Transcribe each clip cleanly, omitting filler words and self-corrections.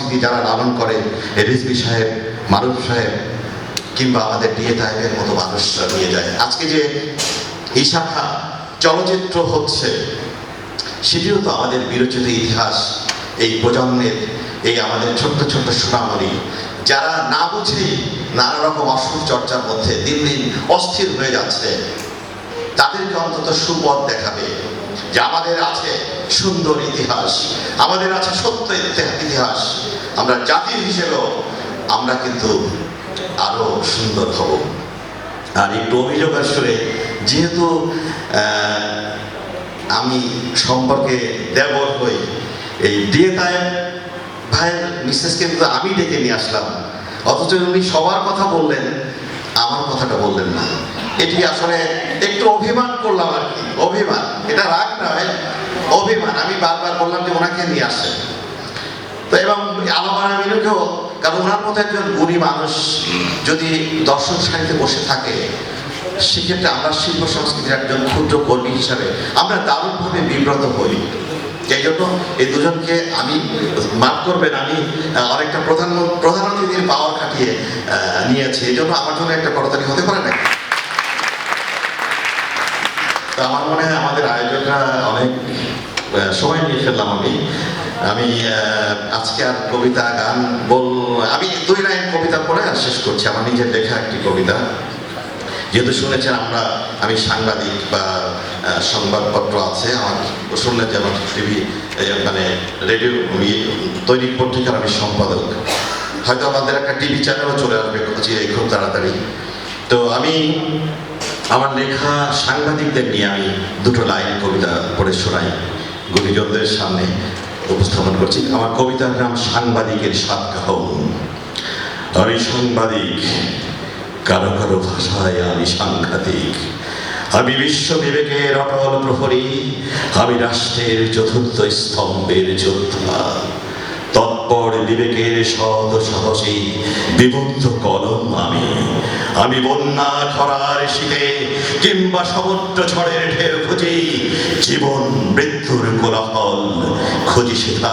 সংস্কৃতি যারা লালন করে, রিজভী সাহেব, মারুফ সাহেব কিংবা আমাদের ডিএ তাহেবের মতো মানুষরা নিয়ে যায়। আজকে যে ইশাখা চলচ্চিত্র হচ্ছে, সেটিও তো আমাদের বিরচিত ইতিহাস। এই প্রজন্মের, এই আমাদের ছোট্ট ছোট্ট সোনামণি যারা না বুঝেই নানা রকম অসুর চর্চার মধ্যে দিন দিন অস্থির হয়ে যাচ্ছে, তাদেরকে অন্তত সুপথ দেখাবে যে আমাদের আছে সুন্দর ইতিহাস, আমাদের আছে সত্য ইতিহাস। আমরা জাতি হিসেবেও আমরা কিন্তু আরো সুন্দর হব। আর একটু অভিযোগ আসলে, যেহেতু আমি সম্পর্কে দেবর হই, এই ডিএ তাহেব ভাইয়ের মিসেসকে কিন্তু আমি ডেকে নিয়ে আসলাম, অথচ উনি সবার কথা বললেন, আমার কথাটা বললেন না। এটি আসলে একটু অভিমান করলাম আর কি, অভিমান, এটা রাগ নয়, অভিমান। আমি বারবার বললাম যে ওনাকে নিয়ে আসেন, তো এবং আলমার আমিনুকেও, কারণ ওনার মতো একজন গুণী মানুষ যদি দর্শক সারিতে বসে থাকে, সেক্ষেত্রে আমরা শিল্প সংস্কৃতির একজন ক্ষুদ্র কর্মী হিসাবে আমরা দারুণভাবে বিব্রত হই। এই জন্য এই দুজনকে আমি, মাফ করবেন, আমি অনেকটা প্রধান অতিথির পাওয়ার খাটিয়ে নিয়েছি। এই জন্য আমার জন্য একটা করতালি হতে পারে না। তো আমার মনে হয় আমাদের আয়োজকরা অনেক সময় নিয়ে ফেললাম। আমি আজকে আর কবিতা গান আমি 2 লাইন কবিতা পড়ে আর শেষ করছি। আমার নিজের লেখা একটি কবিতা। যেহেতু শুনেছেন আমি সাংবাদিক বা সংবাদপত্র আছে, আমার শুনলেন যেমন টিভি, মানে রেডিও, দৈনিক পত্রিকার আমি সম্পাদক। হয়তো আমাদের একটা টিভি চ্যানেলও চলে আসবে খুব তাড়াতাড়ি। তো আমি আমার লেখা সাংবাদিকদের নিয়ে আমি 2 লাইন কবিতা পড়ে শোনাই, গুণীজনদের সামনে উপস্থাপন করছি। আমার কবিতার নাম সাংবাদিকের সাতকাহন। আমি সাংবাদিক, কারো কারো ভাষায় আমি সাংঘাতিক। আমি বিশ্ব বিবেকের অটল প্রহরী, আমি রাষ্ট্রের 4র্থ স্তম্ভের যোদ্ধা। তৎপর বিবেকের সৎ সাহসী বিবুদ্ধ কলম আমি বন্যা খরার শীতে কিংবা সমুদ্র ঝড়ের ঢেউ খুঁজি, জীবন মৃত্যুর কোলাহল খুঁজি সেটা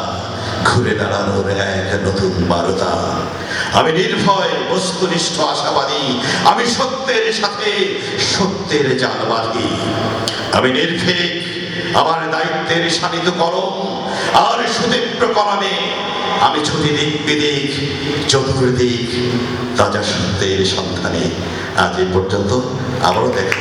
ঘুরে দাঁড়ানোর এক নতুন বারতা। আমি নির্ভয় বস্তুনিষ্ঠ আশাবাদী, আমি সত্যের সাথে সত্যের জাল বাঁধি। আমি নির্ভীক, আমার দায়িত্বের শানিত কলম আর সুতীব্র কলমে আমি ছুটি দিক বিদিক চতুর্দিক তাজা সত্যের সন্ধানে। আজ এই পর্যন্ত, আবারও দেখা।